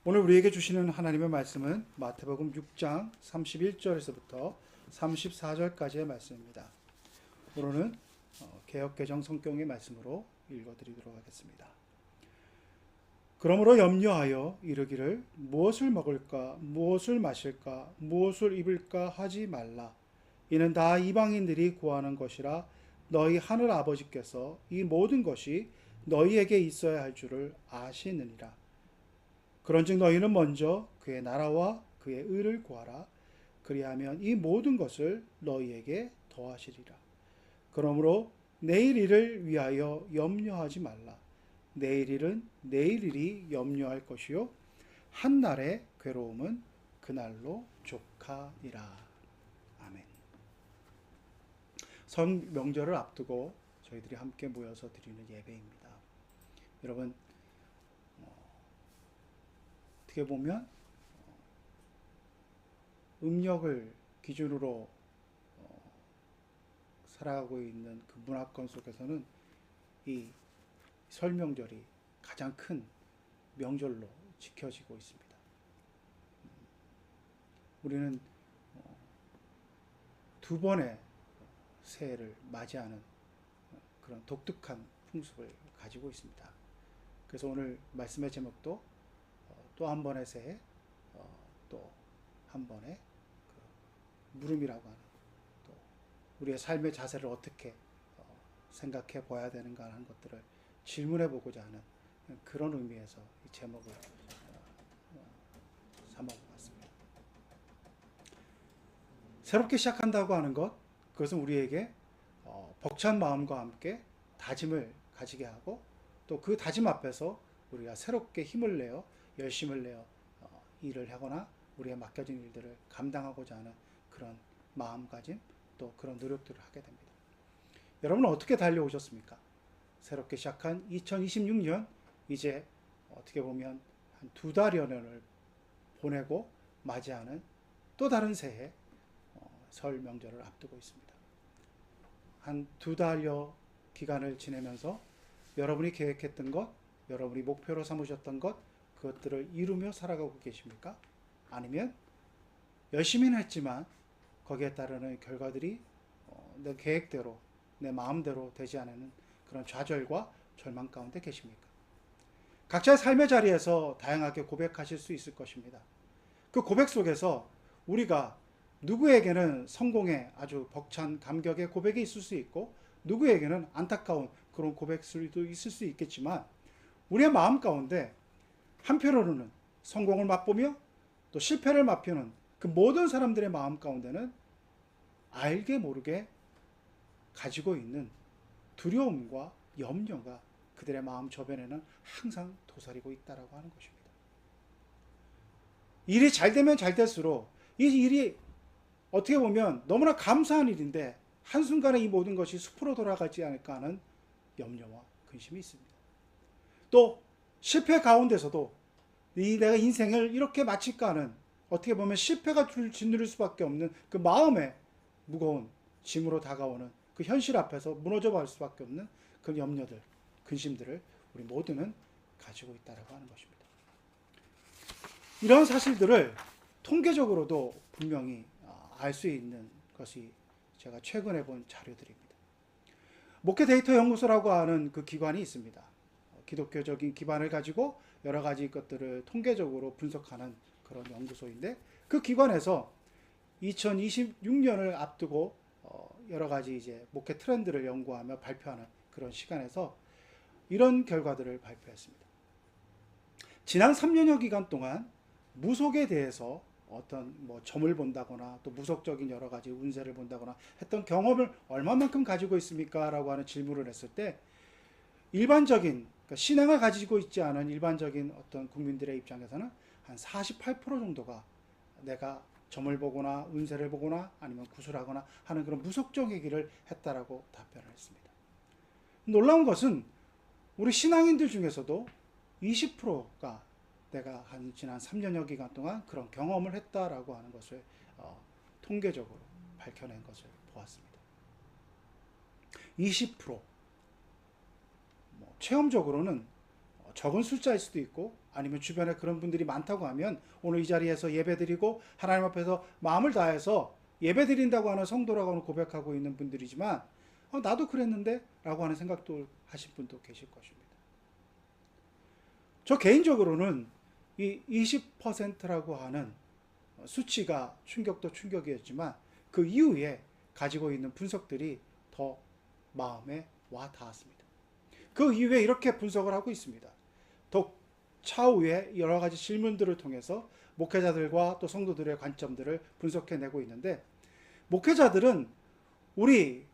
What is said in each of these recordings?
오늘 우리에게 주시는 하나님의 말씀은 마태복음 6장 31절에서부터 34절까지의 말씀입니다. 오늘은 개역개정 성경의 말씀으로 읽어드리도록 하겠습니다. 그러므로 염려하여 이르기를 무엇을 먹을까 무엇을 마실까 무엇을 입을까 하지 말라. 이는 다 이방인들이 구하는 것이라 너희 하늘 아버지께서 이 모든 것이 너희에게 있어야 할 줄을 아시느니라. 그런즉 너희는 먼저 그의 나라와 그의 의를 구하라. 그리하면 이 모든 것을 너희에게 더하시리라. 그러므로 내일 일을 위하여 염려하지 말라. 내일 일은 내일 일이 염려할 것이요 한 날의 괴로움은 그날로 족하니라. 아멘. 설 명절을 앞두고 저희들이 함께 모여서 드리는 예배입니다. 여러분, 어떻게 보면 음력을 기준으로 살아가고 있는 그 문화권 속에서는 이 설명절이 가장 큰 명절로 지켜지고 있습니다. 우리는 두 번의 새해를 맞이하는 그런 독특한 풍습을 가지고 있습니다. 그래서 오늘 말씀의 제목도 또 한 번의 새해, 또 한 번의 그 물음이라고 하는, 또 우리의 삶의 자세를 어떻게 생각해 봐야 되는가 하는 것들을 질문해 보고자 하는 그런 의미에서 이 제목을 삼아보았습니다. 새롭게 시작한다고 하는 것, 그것은 우리에게 벅찬 마음과 함께 다짐을 가지게 하고 또 그 다짐 앞에서 우리가 새롭게 힘을 내어 열심을 내어 일을 하거나 우리의 맡겨진 일들을 감당하고자 하는 그런 마음가짐 또 그런 노력들을 하게 됩니다. 여러분은 어떻게 달려오셨습니까? 새롭게 시작한 2026년 이제 어떻게 보면 한 두 달여를 보내고 맞이하는 또 다른 새해 설 명절을 앞두고 있습니다. 한 두 달여 기간을 지내면서 여러분이 계획했던 것, 여러분이 목표로 삼으셨던 것, 그것들을 이루며 살아가고 계십니까? 아니면 열심히는 했지만 거기에 따르는 결과들이 내 계획대로, 내 마음대로 되지 않는 그런 좌절과 절망 가운데 계십니까? 각자의 삶의 자리에서 다양하게 고백하실 수 있을 것입니다. 그 고백 속에서 우리가 누구에게는 성공의 아주 벅찬 감격의 고백이 있을 수 있고 누구에게는 안타까운 그런 고백들도 있을 수 있겠지만 우리의 마음 가운데 한편으로는 성공을 맛보며 또 실패를 맛보는 그 모든 사람들의 마음 가운데는 알게 모르게 가지고 있는 두려움과 염려가 그들의 마음 저변에는 항상 도사리고 있다라고 하는 것입니다. 일이 잘 되면 잘 될수록 이 일이 어떻게 보면 너무나 감사한 일인데 한순간에 이 모든 것이 숲으로 돌아가지 않을까 하는 염려와 근심이 있습니다. 또 실패 가운데서도 내가 인생을 이렇게 마칠까 하는 어떻게 보면 실패가 짓누를 수밖에 없는 그 마음의 무거운 짐으로 다가오는 그 현실 앞에서 무너져 갈 수밖에 없는 그 염려들, 근심들을 우리 모두는 가지고 있다고 하는 것입니다. 이런 사실들을 통계적으로도 분명히 알 수 있는 것이 제가 최근에 본 자료들입니다. 목회 데이터 연구소라고 하는 그 기관이 있습니다. 기독교적인 기반을 가지고 여러 가지 것들을 통계적으로 분석하는 그런 연구소인데 그 기관에서 2026년을 앞두고 여러 가지 이제 목회 트렌드를 연구하며 발표하는 그런 시간에서 이런 결과들을 발표했습니다. 지난 3년여 기간 동안 무속에 대해서 어떤 점을 본다거나 또 무속적인 여러 가지 운세를 본다거나 했던 경험을 얼마만큼 가지고 있습니까? 라고 하는 질문을 했을 때 일반적인 그러니까 신앙을 가지고 있지 않은 일반적인 어떤 국민들의 입장에서는 한 48% 정도가 내가 점을 보거나 운세를 보거나 아니면 구술하거나 하는 그런 무속적 얘기를 했다라고 답변을 했습니다. 놀라운 것은 우리 신앙인들 중에서도 20%가 내가 한 지난 3년여 기간 동안 그런 경험을 했다라고 하는 것을 통계적으로 밝혀낸 것을 보았습니다. 20% 체험적으로는 적은 숫자일 수도 있고, 아니면 주변에 그런 분들이 많다고 하면 오늘 이 자리에서 예배드리고 하나님 앞에서 마음을 다해서 예배드린다고 하는 성도라고 하는 고백하고 있는 분들이지만, 나도 그랬는데 라고 하는 생각도 하신 분도 계실 것입니다. 저 개인적으로는 이 20%라고 하는 수치가 충격도 충격이었지만 그 이후에 가지고 있는 분석들이 더 마음에 와 닿았습니다. 그 이후에 이렇게 분석을 하고 있습니다. 더 차후에 여러 가지 질문들을 통해서 목회자들과 또 성도들의 관점들을 분석해내고 있는데, 목회자들은 우리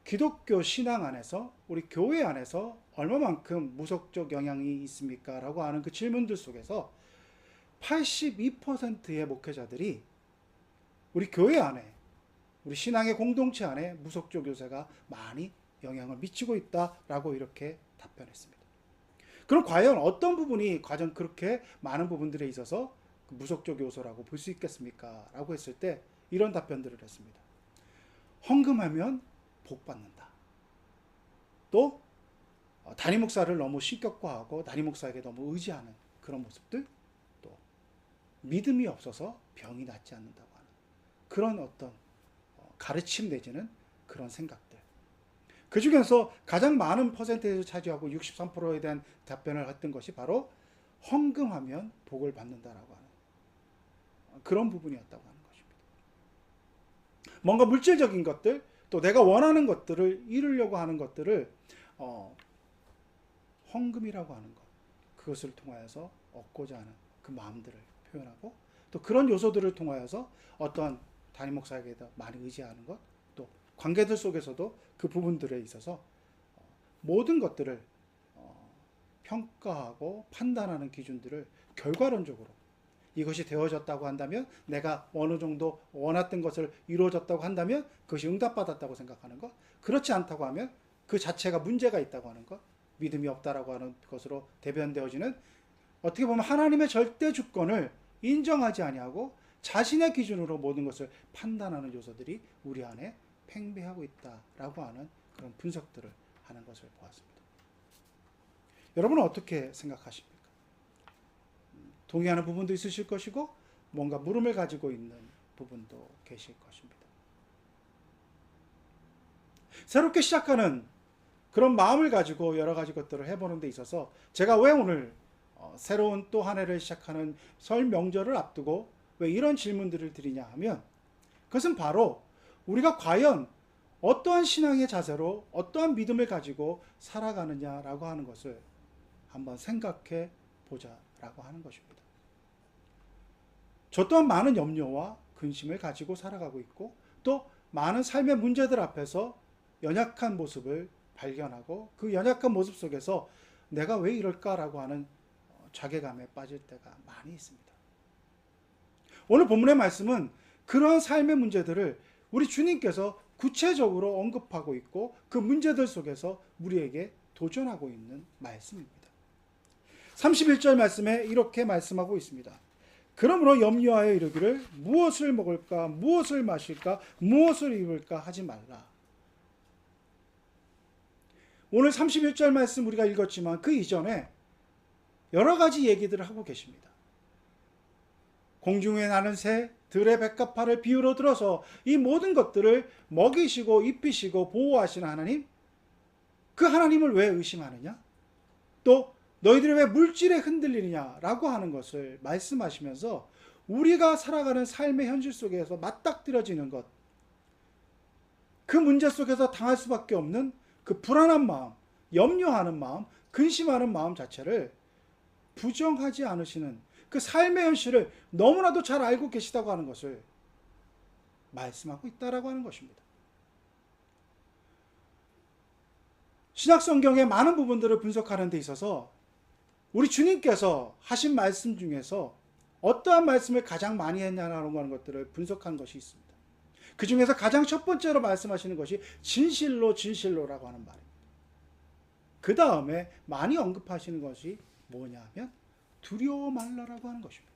기독교 신앙 안에서, 우리 교회 안에서 얼마만큼 무속적 영향이 있습니까? 라고 하는 그 질문들 속에서 82%의 목회자들이 우리 교회 안에, 우리 신앙의 공동체 안에 무속적 요소가 많이 영향을 미치고 있다라고 이렇게 답변했습니다. 그럼 과연 어떤 부분이 과연 그렇게 많은 부분들에 있어서 무속적 요소라고 볼 수 있겠습니까? 라고 했을 때 이런 답변들을 했습니다. 헌금하면 복 받는다. 또 담임 목사를 너무 신격화하고 담임 목사에게 너무 의지하는 그런 모습들, 또 믿음이 없어서 병이 낫지 않는다고 하는 그런 어떤 가르침 내지는 그런 생각들, 그 중에서 가장 많은 퍼센테이지를 차지하고 63%에 대한 답변을 했던 것이 바로 헌금하면 복을 받는다라고 하는 그런 부분이었다고 하는 것입니다. 뭔가 물질적인 것들, 또 내가 원하는 것들을 이루려고 하는 것들을 헌금이라고 하는 것, 그것을 통하여서 얻고자 하는 그 마음들을 표현하고, 또 그런 요소들을 통하여서 어떤 담임 목사에게 많이 의지하는 것, 또 관계들 속에서도 그 부분들에 있어서 모든 것들을 평가하고 판단하는 기준들을 결과론적으로 이것이 되어졌다고 한다면, 내가 어느 정도 원했던 것을 이루어졌다고 한다면 그것이 응답받았다고 생각하는 것, 그렇지 않다고 하면 그 자체가 문제가 있다고 하는 것, 믿음이 없다라고 하는 것으로 대변되어지는, 어떻게 보면 하나님의 절대 주권을 인정하지 아니하고 자신의 기준으로 모든 것을 판단하는 요소들이 우리 안에 팽배하고 있다라고 하는 그런 분석들을 하는 것을 보았습니다. 여러분은 어떻게 생각하십니까? 동의하는 부분도 있으실 것이고 뭔가 물음을 가지고 있는 부분도 계실 것입니다. 새롭게 시작하는 그런 마음을 가지고 여러 가지 것들을 해보는 데 있어서 제가 왜 오늘 새로운 또 한 해를 시작하는 설 명절을 앞두고 왜 이런 질문들을 드리냐 하면, 그것은 바로 우리가 과연 어떠한 신앙의 자세로 어떠한 믿음을 가지고 살아가느냐라고 하는 것을 한번 생각해 보자라고 하는 것입니다. 저 또한 많은 염려와 근심을 가지고 살아가고 있고, 또 많은 삶의 문제들 앞에서 연약한 모습을 발견하고 그 연약한 모습 속에서 내가 왜 이럴까라고 하는 자괴감에 빠질 때가 많이 있습니다. 오늘 본문의 말씀은 그러한 삶의 문제들을 우리 주님께서 구체적으로 언급하고 있고 그 문제들 속에서 우리에게 도전하고 있는 말씀입니다. 31절 말씀에 이렇게 말씀하고 있습니다. 그러므로 염려하여 이르기를 무엇을 먹을까, 무엇을 마실까, 무엇을 입을까 하지 말라. 오늘 31절 말씀 우리가 읽었지만 그 이전에 여러 가지 얘기들을 하고 계십니다. 공중에 나는 새, 들의 백합화를 비유로 들어서 이 모든 것들을 먹이시고 입히시고 보호하시는 하나님, 그 하나님을 왜 의심하느냐? 또 너희들이 왜 물질에 흔들리느냐라고 하는 것을 말씀하시면서 우리가 살아가는 삶의 현실 속에서 맞닥뜨려지는 것, 그 문제 속에서 당할 수밖에 없는 그 불안한 마음, 염려하는 마음, 근심하는 마음 자체를 부정하지 않으시는 그 삶의 현실을 너무나도 잘 알고 계시다고 하는 것을 말씀하고 있다라고 하는 것입니다. 신약 성경의 많은 부분들을 분석하는 데 있어서 우리 주님께서 하신 말씀 중에서 어떠한 말씀을 가장 많이 했냐라고 하는 것들을 분석한 것이 있습니다. 그 중에서 가장 첫 번째로 말씀하시는 것이 진실로 진실로라고 하는 말입니다. 그 다음에 많이 언급하시는 것이 뭐냐 하면 두려워 말라라고 하는 것입니다.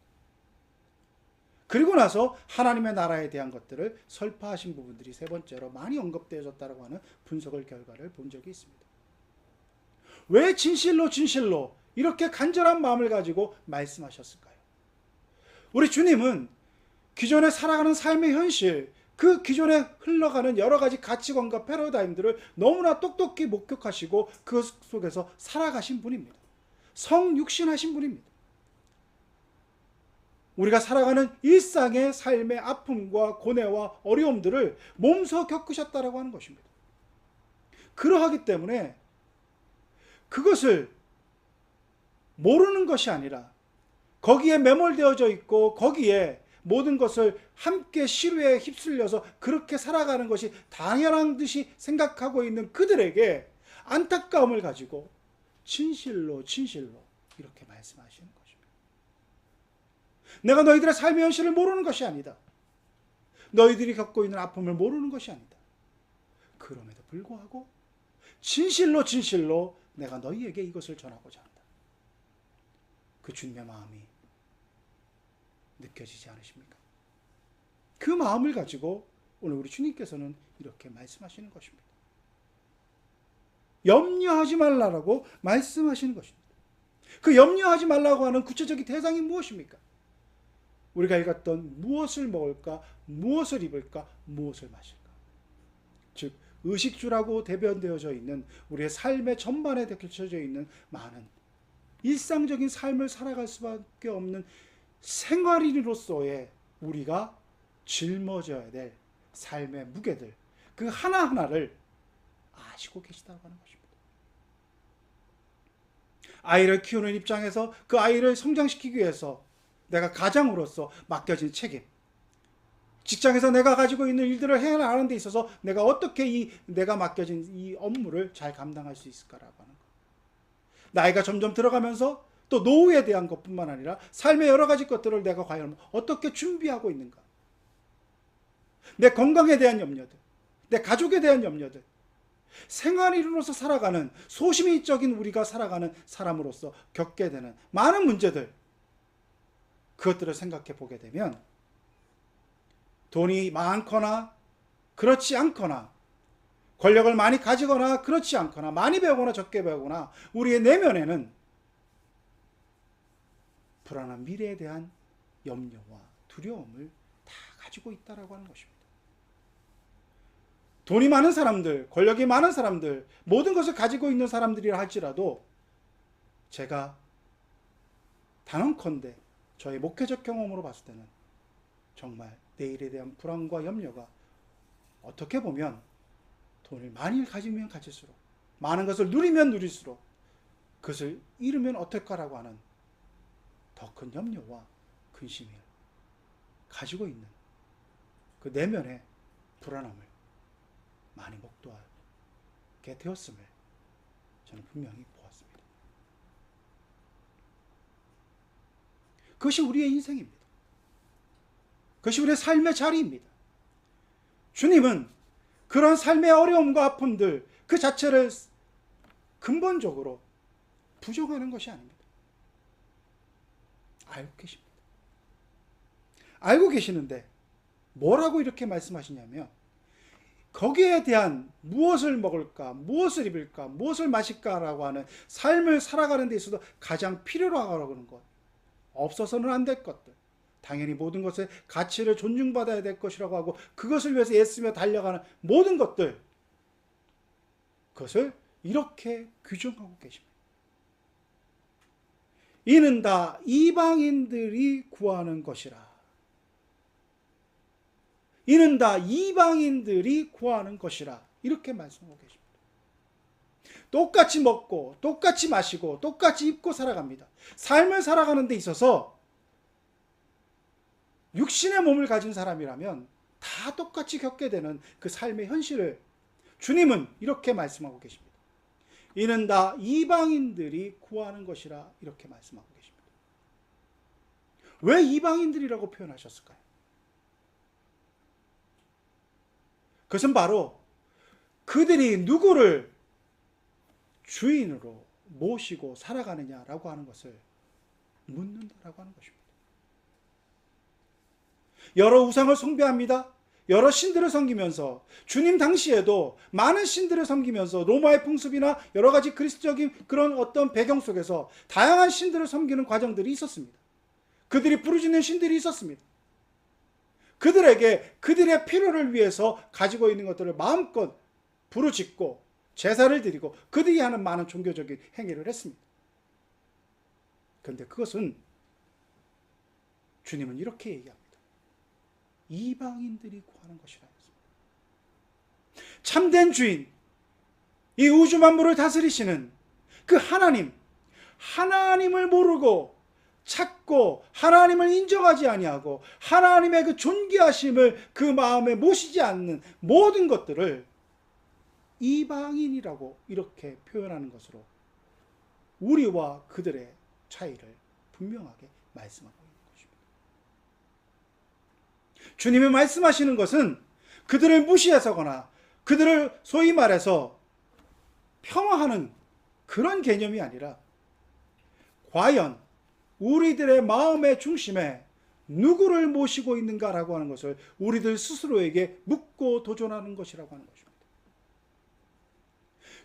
그리고 나서 하나님의 나라에 대한 것들을 설파하신 부분들이 세 번째로 많이 언급되어졌다고 하는 분석을 결과를 본 적이 있습니다. 왜 진실로 진실로 이렇게 간절한 마음을 가지고 말씀하셨을까요? 우리 주님은 기존에 살아가는 삶의 현실, 그 기존에 흘러가는 여러 가지 가치관과 패러다임들을 너무나 똑똑히 목격하시고 그 속에서 살아가신 분입니다. 성육신하신 분입니다. 우리가 살아가는 일상의 삶의 아픔과 고뇌와 어려움들을 몸소 겪으셨다라고 하는 것입니다. 그러하기 때문에 그것을 모르는 것이 아니라 거기에 매몰되어져 있고 거기에 모든 것을 함께 시루에 휩쓸려서 그렇게 살아가는 것이 당연한 듯이 생각하고 있는 그들에게 안타까움을 가지고 진실로 이렇게 말씀하시는 것입니다. 내가 너희들의 삶의 현실을 모르는 것이 아니다. 너희들이 겪고 있는 아픔을 모르는 것이 아니다. 그럼에도 불구하고 진실로 내가 너희에게 이것을 전하고자 한다. 그 주님의 마음이 느껴지지 않으십니까? 그 마음을 가지고 오늘 우리 주님께서는 이렇게 말씀하시는 것입니다. 염려하지 말라라고 말씀하시는 것입니다. 그 염려하지 말라고 하는 구체적인 대상이 무엇입니까? 우리가 읽었던 무엇을 먹을까, 무엇을 입을까, 무엇을 마실까. 즉 의식주라고 대변되어져 있는 우리의 삶의 전반에 겹쳐져 있는 많은 일상적인 삶을 살아갈 수밖에 없는 생활인으로서의 우리가 짊어져야 될 삶의 무게들, 그 하나하나를 아시고 계시다고 하는 것입니다. 아이를 키우는 입장에서 그 아이를 성장시키기 위해서 내가 가장으로서 맡겨진 책임, 직장에서 내가 가지고 있는 일들을 해나가는 데 있어서 내가 어떻게 내가 맡겨진 이 업무를 잘 감당할 수 있을까라고 하는 것. 나이가 점점 들어가면서 또 노후에 대한 것뿐만 아니라 삶의 여러 가지 것들을 내가 과연 어떻게 준비하고 있는가. 내 건강에 대한 염려들, 내 가족에 대한 염려들, 생활인으로서 살아가는 소시민적인 우리가 살아가는 사람으로서 겪게 되는 많은 문제들, 그것들을 생각해 보게 되면 돈이 많거나 그렇지 않거나 권력을 많이 가지거나 그렇지 않거나 많이 배우거나 적게 배우거나 우리의 내면에는 불안한 미래에 대한 염려와 두려움을 다 가지고 있다라고 하는 것입니다. 돈이 많은 사람들, 권력이 많은 사람들, 모든 것을 가지고 있는 사람들이라 할지라도 제가 단언컨대 저의 목회적 경험으로 봤을 때는 정말 내일에 대한 불안과 염려가 어떻게 보면 돈을 많이 가지면 가질수록, 많은 것을 누리면 누릴수록 그것을 잃으면 어떨까라고 하는 더 큰 염려와 근심을 가지고 있는 그 내면의 불안함을 많이 목도하게 되었음을 저는 분명히 보았습니다. 그것이 우리의 인생입니다. 그것이 우리의 삶의 자리입니다. 주님은 그런 삶의 어려움과 아픔들 그 자체를 근본적으로 부정하는 것이 아닙니다. 알고 계십니다. 알고 계시는데 뭐라고 이렇게 말씀하시냐면 거기에 대한 무엇을 먹을까, 무엇을 입을까, 무엇을 마실까라고 하는 삶을 살아가는 데 있어서 가장 필요로 하는 것, 없어서는 안 될 것들, 당연히 모든 것의 가치를 존중받아야 될 것이라고 하고 그것을 위해서 애쓰며 달려가는 모든 것들, 그것을 이렇게 규정하고 계십니다. 이는 다 이방인들이 구하는 것이라. 이는 다 이방인들이 구하는 것이라. 이렇게 말씀하고 계십니다. 똑같이 먹고 똑같이 마시고 똑같이 입고 살아갑니다. 삶을 살아가는 데 있어서 육신의 몸을 가진 사람이라면 다 똑같이 겪게 되는 그 삶의 현실을 주님은 이렇게 말씀하고 계십니다. 이는 다 이방인들이 구하는 것이라 이렇게 말씀하고 계십니다. 왜 이방인들이라고 표현하셨을까요? 그것은 바로 그들이 누구를 주인으로 모시고 살아가느냐라고 하는 것을 묻는다라고 하는 것입니다. 여러 우상을 숭배합니다. 여러 신들을 섬기면서 주님 당시에도 많은 신들을 섬기면서 로마의 풍습이나 여러 가지 그리스도적인 그런 어떤 배경 속에서 다양한 신들을 섬기는 과정들이 있었습니다. 그들이 부르짖는 신들이 있었습니다. 그들에게 그들의 필요를 위해서 가지고 있는 것들을 마음껏 부르짖고 제사를 드리고 그들이 하는 많은 종교적인 행위를 했습니다. 그런데 그것은 주님은 이렇게 얘기합니다. 이방인들이 구하는 것이라 했습니다. 참된 주인, 이 우주 만물을 다스리시는 그 하나님을 모르고 찾고 하나님을 인정하지 아니하고 하나님의 그 존귀하심을 그 마음에 모시지 않는 모든 것들을 이방인이라고 이렇게 표현하는 것으로 우리와 그들의 차이를 분명하게 말씀하고 있는 것입니다. 주님이 말씀하시는 것은 그들을 무시해서거나 그들을 소위 말해서 폄하하는 그런 개념이 아니라 과연 우리들의 마음의 중심에 누구를 모시고 있는가라고 하는 것을 우리들 스스로에게 묻고 도전하는 것이라고 하는 것입니다.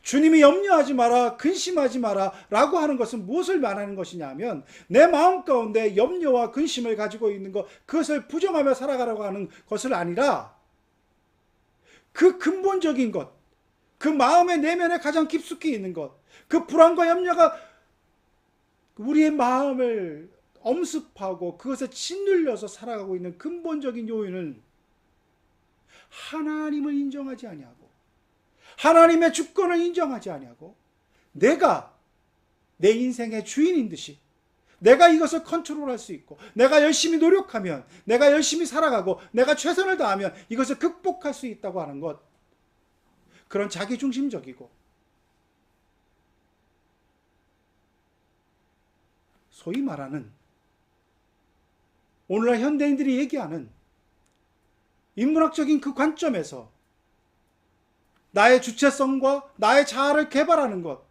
주님이 염려하지 마라, 근심하지 마라 라고 하는 것은 무엇을 말하는 것이냐 하면 내 마음 가운데 염려와 근심을 가지고 있는 것, 그것을 부정하며 살아가라고 하는 것을 아니라 그 근본적인 것, 그 마음의 내면에 가장 깊숙이 있는 것, 그 불안과 염려가 우리의 마음을 엄습하고 그것에 짓눌려서 살아가고 있는 근본적인 요인은 하나님을 인정하지 아니하고 하나님의 주권을 인정하지 아니하고 내가 내 인생의 주인인 듯이 내가 이것을 컨트롤할 수 있고 내가 열심히 노력하면 내가 열심히 살아가고 내가 최선을 다하면 이것을 극복할 수 있다고 하는 것, 그런 자기중심적이고 소위 말하는 오늘날 현대인들이 얘기하는 인문학적인 그 관점에서 나의 주체성과 나의 자아를 개발하는 것,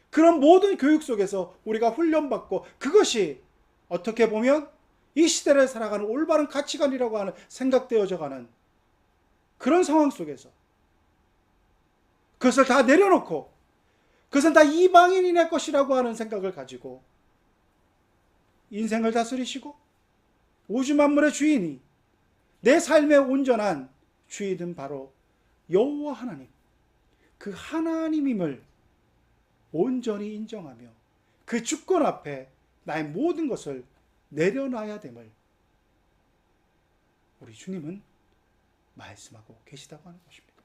그런 모든 교육 속에서 우리가 훈련받고 그것이 어떻게 보면 이 시대를 살아가는 올바른 가치관이라고 하는 생각되어져 가는 그런 상황 속에서 그것을 다 내려놓고 그것은 다 이방인의 것이라고 하는 생각을 가지고 인생을 다스리시고 우주 만물의 주인이 내 삶의 온전한 주인은 바로 여호와 하나님, 그 하나님임을 온전히 인정하며 그 주권 앞에 나의 모든 것을 내려놔야 됨을 우리 주님은 말씀하고 계시다고 하는 것입니다.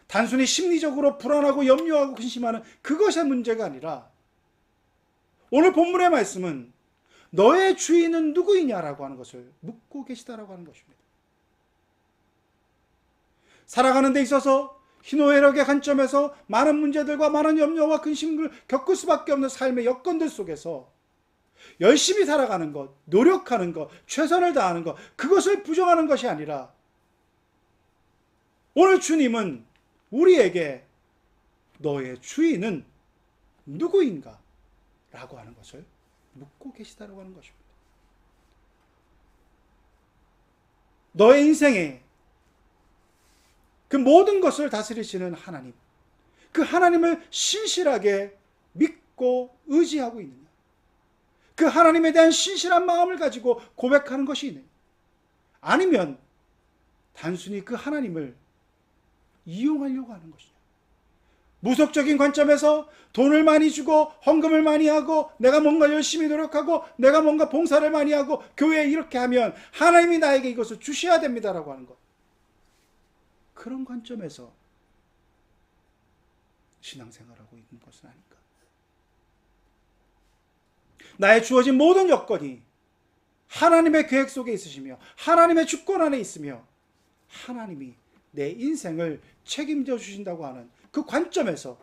단순히 심리적으로 불안하고 염려하고 근심하는 그것의 문제가 아니라 오늘 본문의 말씀은 너의 주인은 누구이냐라고 하는 것을 묻고 계시다라고 하는 것입니다. 살아가는 데 있어서 희노애락의 관점에서 많은 문제들과 많은 염려와 근심을 겪을 수밖에 없는 삶의 여건들 속에서 열심히 살아가는 것, 노력하는 것, 최선을 다하는 것, 그것을 부정하는 것이 아니라 오늘 주님은 우리에게 너의 주인은 누구인가? 라고 하는 것을 묻고 계시다라고 하는 것입니다. 너의 인생에 그 모든 것을 다스리시는 하나님, 그 하나님을 신실하게 믿고 의지하고 있느냐? 그 하나님에 대한 신실한 마음을 가지고 고백하는 것이 있느냐? 아니면 단순히 그 하나님을 이용하려고 하는 것이냐? 무속적인 관점에서 돈을 많이 주고 헌금을 많이 하고 내가 뭔가 열심히 노력하고 내가 뭔가 봉사를 많이 하고 교회에 이렇게 하면 하나님이 나에게 이것을 주셔야 됩니다라고 하는 것, 그런 관점에서 신앙생활하고 있는 것은 아닌가? 나의 주어진 모든 여건이 하나님의 계획 속에 있으시며 하나님의 주권 안에 있으며 하나님이 내 인생을 책임져 주신다고 하는 그 관점에서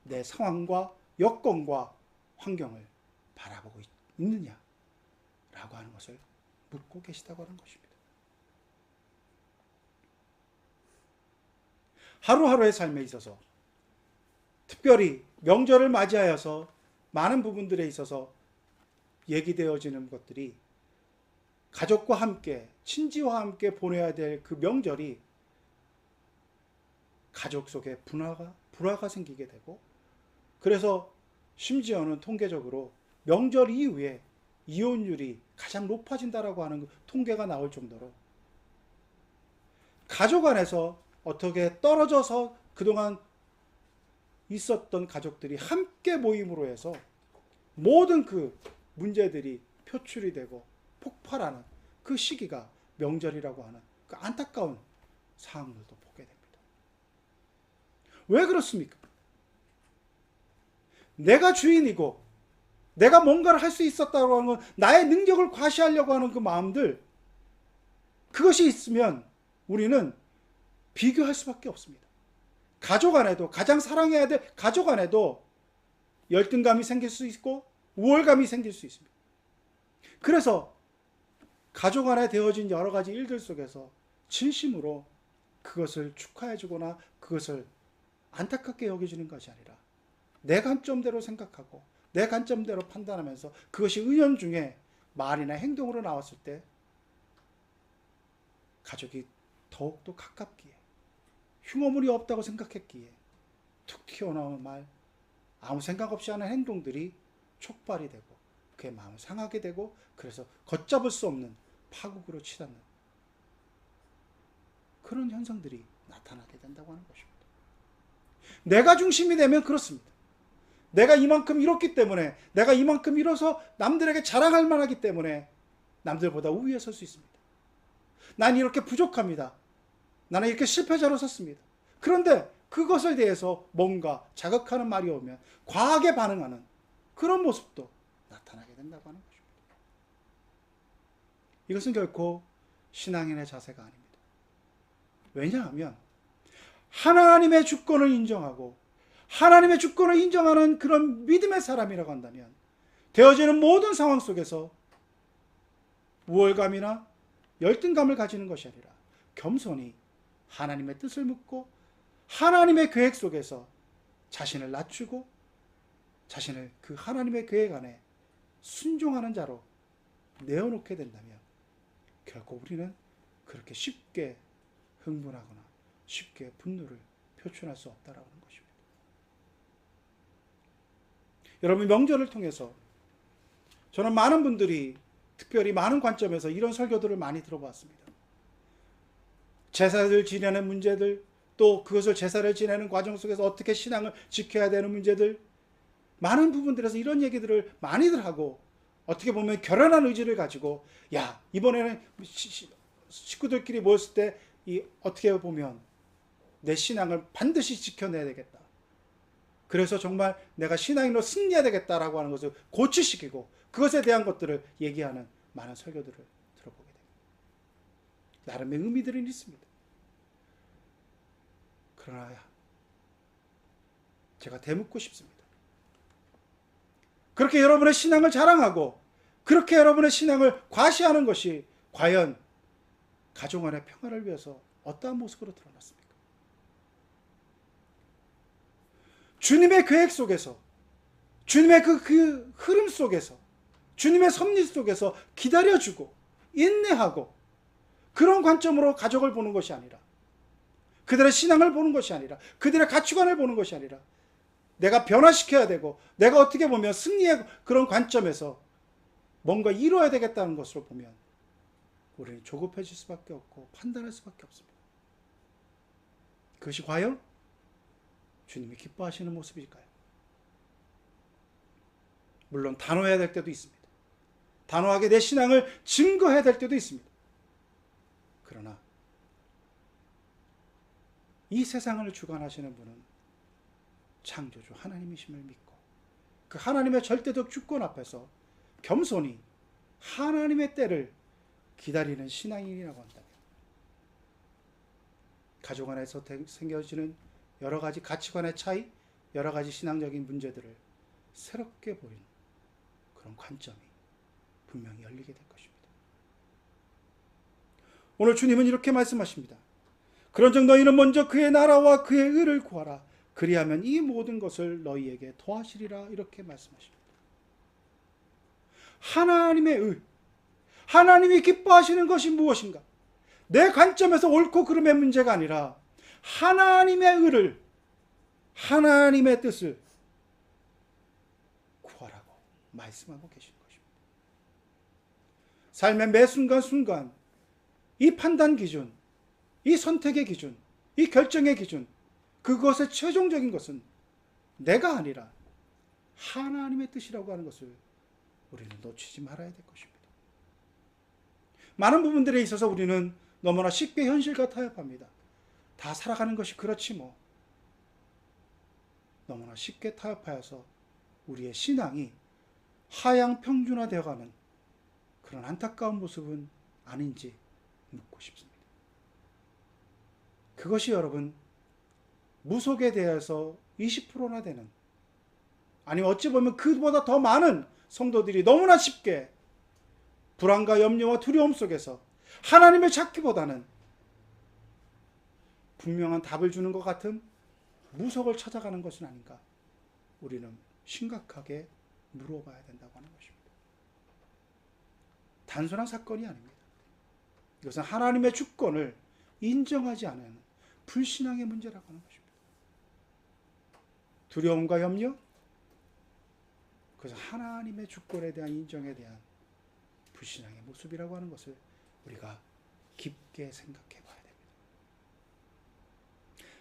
내 상황과 여건과 환경을 바라보고 있느냐라고 하는 것을 묻고 계시다고 하는 것입니다. 하루하루의 삶에 있어서 특별히 명절을 맞이하여서 많은 부분들에 있어서 얘기되어지는 것들이 가족과 함께, 친지와 함께 보내야 될 그 명절이 가족 속에 불화가 생기게 되고, 그래서 심지어는 통계적으로 명절 이후에 이혼율이 가장 높아진다라고 하는 통계가 나올 정도로 가족 안에서 어떻게 떨어져서 그동안 있었던 가족들이 함께 모임으로 해서 모든 그 문제들이 표출이 되고 폭발하는 그 시기가 명절이라고 하는 그 안타까운 상황들도 보게 됩니다. 왜 그렇습니까? 내가 주인이고 내가 뭔가를 할 수 있었다고 하는 건 나의 능력을 과시하려고 하는 그 마음들, 그것이 있으면 우리는 비교할 수밖에 없습니다. 가족 안에도, 가장 사랑해야 될 가족 안에도 열등감이 생길 수 있고 우월감이 생길 수 있습니다. 그래서 가족 안에 되어진 여러 가지 일들 속에서 진심으로 그것을 축하해주거나 그것을 안타깝게 여겨지는 것이 아니라 내 관점대로 생각하고 내 관점대로 판단하면서 그것이 은연중에 말이나 행동으로 나왔을 때 가족이 더욱더 가깝기에, 흉어물이 없다고 생각했기에 툭 튀어나오는 말, 아무 생각 없이 하는 행동들이 촉발이 되고 그의 마음을 상하게 되고, 그래서 걷잡을 수 없는 파국으로 치닫는 그런 현상들이 나타나게 된다고 하는 것입니다. 내가 중심이 되면 그렇습니다. 내가 이만큼 이뤘기 때문에, 내가 이만큼 이뤄서 남들에게 자랑할 만하기 때문에 남들보다 우위에 설 수 있습니다. 난 이렇게 부족합니다. 나는 이렇게 실패자로 섰습니다. 그런데 그것에 대해서 뭔가 자극하는 말이 오면 과하게 반응하는 그런 모습도 나타나게 된다고 하는 것입니다. 이것은 결코 신앙인의 자세가 아닙니다. 왜냐하면 하나님의 주권을 인정하고 하나님의 주권을 인정하는 그런 믿음의 사람이라고 한다면 되어지는 모든 상황 속에서 우월감이나 열등감을 가지는 것이 아니라 겸손히 하나님의 뜻을 묻고 하나님의 계획 속에서 자신을 낮추고 자신을 그 하나님의 계획 안에 순종하는 자로 내어놓게 된다면 결코 우리는 그렇게 쉽게 흥분하거나 쉽게 분노를 표출할 수 없다라는 것입니다. 여러분, 명절을 통해서 저는 많은 분들이 특별히 많은 관점에서 이런 설교들을 많이 들어봤습니다. 제사를 지내는 문제들, 또 그것을 제사를 지내는 과정 속에서 어떻게 신앙을 지켜야 되는 문제들, 많은 부분들에서 이런 얘기들을 많이들 하고, 어떻게 보면 결연한 의지를 가지고 야, 이번에는 식구들끼리 모였을 때 어떻게 보면 내 신앙을 반드시 지켜내야 되겠다. 그래서 정말 내가 신앙인으로 승리해야 되겠다라고 하는 것을 고취시키고 그것에 대한 것들을 얘기하는 많은 설교들을 들어보게 됩니다. 나름의 의미들은 있습니다. 그러나 제가 되묻고 싶습니다. 그렇게 여러분의 신앙을 자랑하고 그렇게 여러분의 신앙을 과시하는 것이 과연 가족 안의 평화를 위해서 어떠한 모습으로 드러났습니까? 주님의 계획 속에서, 주님의 그 흐름 속에서, 주님의 섭리 속에서 기다려주고 인내하고 그런 관점으로 가족을 보는 것이 아니라, 그들의 신앙을 보는 것이 아니라, 그들의 가치관을 보는 것이 아니라 내가 변화시켜야 되고 내가 어떻게 보면 승리의 그런 관점에서 뭔가 이루어야 되겠다는 것으로 보면 우리는 조급해질 수밖에 없고 판단할 수밖에 없습니다. 그것이 과연 주님이 기뻐하시는 모습일까요? 물론 단호해야 될 때도 있습니다. 단호하게 내 신앙을 증거해야 될 때도 있습니다. 그러나 이 세상을 주관하시는 분은 창조주 하나님이심을 믿고 그 하나님의 절대적 주권 앞에서 겸손히 하나님의 때를 기다리는 신앙인이라고 한다면 가족 안에서 생겨지는 여러 가지 가치관의 차이, 여러 가지 신앙적인 문제들을 새롭게 보이는 그런 관점이 분명히 열리게 될 것입니다. 오늘 주님은 이렇게 말씀하십니다. 그런즉 너희는 먼저 그의 나라와 그의 의를 구하라. 그리하면 이 모든 것을 너희에게 더하시리라. 이렇게 말씀하십니다. 하나님의 의, 하나님이 기뻐하시는 것이 무엇인가? 내 관점에서 옳고 그름의 문제가 아니라 하나님의 의를, 하나님의 뜻을 구하라고 말씀하고 계시는 것입니다. 삶의 매 순간순간 이 판단 기준, 이 선택의 기준, 이 결정의 기준, 그것의 최종적인 것은 내가 아니라 하나님의 뜻이라고 하는 것을 우리는 놓치지 말아야 될 것입니다. 많은 부분들에 있어서 우리는 너무나 쉽게 현실과 타협합니다. 다 살아가는 것이 그렇지 뭐. 너무나 쉽게 타협하여서 우리의 신앙이 하향 평준화되어가는 그런 안타까운 모습은 아닌지 묻고 싶습니다. 그것이 여러분 무속에 대해서 20%나 되는, 아니면 어찌 보면 그보다 더 많은 성도들이 너무나 쉽게 불안과 염려와 두려움 속에서 하나님을 찾기보다는 분명한 답을 주는 것 같은 무속을 찾아가는 것은 아닌가, 우리는 심각하게 물어봐야 된다고 하는 것입니다. 단순한 사건이 아닙니다. 이것은 하나님의 주권을 인정하지 않는 불신앙의 문제라고 하는 것입니다. 두려움과 염려, 그것은 하나님의 주권에 대한 인정에 대한 불신앙의 모습이라고 하는 것을 우리가 깊게 생각해 봐야 됩니다.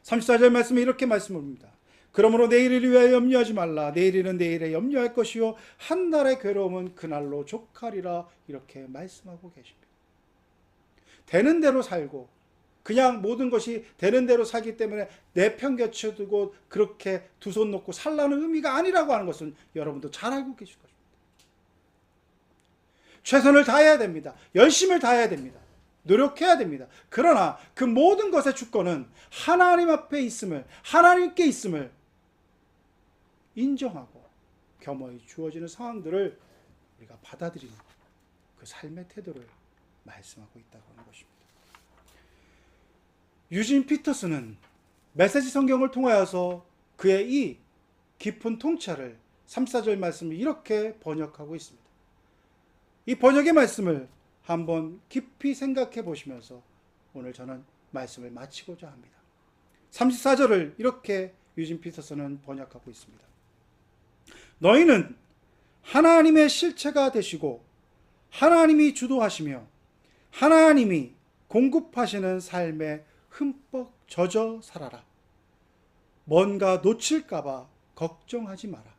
34절 말씀에 이렇게 말씀합니다. 그러므로 내일을 위하여 염려하지 말라. 내일은 내일에 염려할 것이요 한 날의 괴로움은 그날로 족하리라. 이렇게 말씀하고 계십니다. 되는 대로 살고 그냥 모든 것이 되는 대로 살기 때문에 내팽개쳐두고 그렇게 두 손 놓고 살라는 의미가 아니라고 하는 것은 여러분도 잘 알고 계실 것입니다. 최선을 다해야 됩니다. 열심을 다해야 됩니다. 노력해야 됩니다. 그러나 그 모든 것의 주권은 하나님 앞에 있음을, 하나님께 있음을 인정하고 겸허히 주어지는 상황들을 우리가 받아들이는 그 삶의 태도를 말씀하고 있다고 하는 것입니다. 유진 피터스는 메시지 성경을 통하여서 그의 이 깊은 통찰을 3, 4절 말씀을 이렇게 번역하고 있습니다. 이 번역의 말씀을 한번 깊이 생각해 보시면서 오늘 저는 말씀을 마치고자 합니다. 34절을 이렇게 유진 피터스는 번역하고 있습니다. 너희는 하나님의 실체가 되시고 하나님이 주도하시며 하나님이 공급하시는 삶에 흠뻑 젖어 살아라. 뭔가 놓칠까봐 걱정하지 마라.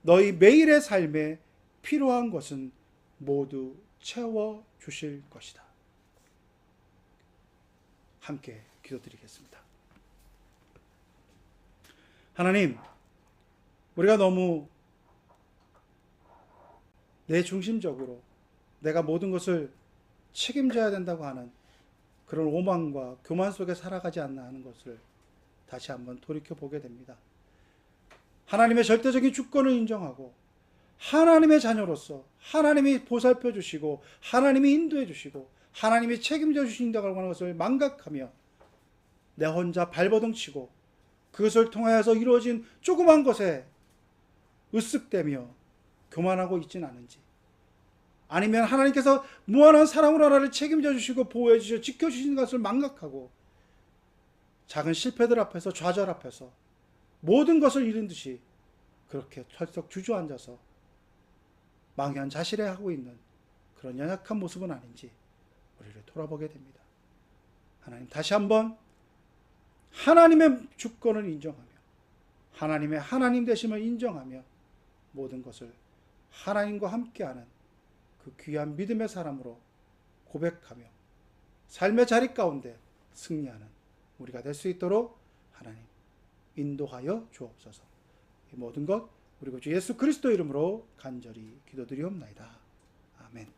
너희 매일의 삶에 필요한 것은 모두 채워주실 것이다. 함께 기도드리겠습니다. 하나님, 우리가 너무 내 중심적으로 내가 모든 것을 책임져야 된다고 하는 그런 오만과 교만 속에 살아가지 않나 하는 것을 다시 한번 돌이켜보게 됩니다. 하나님의 절대적인 주권을 인정하고 하나님의 자녀로서 하나님이 보살펴 주시고 하나님이 인도해 주시고 하나님이 책임져 주신다고 하는 것을 망각하며 내 혼자 발버둥치고 그것을 통하여서 이루어진 조그만 것에 으쓱대며 교만하고 있지는 않은지, 아니면 하나님께서 무한한 사랑으로 나를 책임져 주시고 보호해 주시고 지켜주시는 것을 망각하고 작은 실패들 앞에서, 좌절 앞에서 모든 것을 잃은 듯이 그렇게 털썩 주저앉아서 망연자실해하고 있는 그런 연약한 모습은 아닌지 우리를 돌아보게 됩니다. 하나님, 다시 한번 하나님의 주권을 인정하며 하나님의 하나님 되심을 인정하며 모든 것을 하나님과 함께하는 그 귀한 믿음의 사람으로 고백하며 삶의 자리 가운데 승리하는 우리가 될 수 있도록 하나님 인도하여 주옵소서. 이 모든 것 우리 구주 예수 그리스도 이름으로 간절히 기도드리옵나이다. 아멘.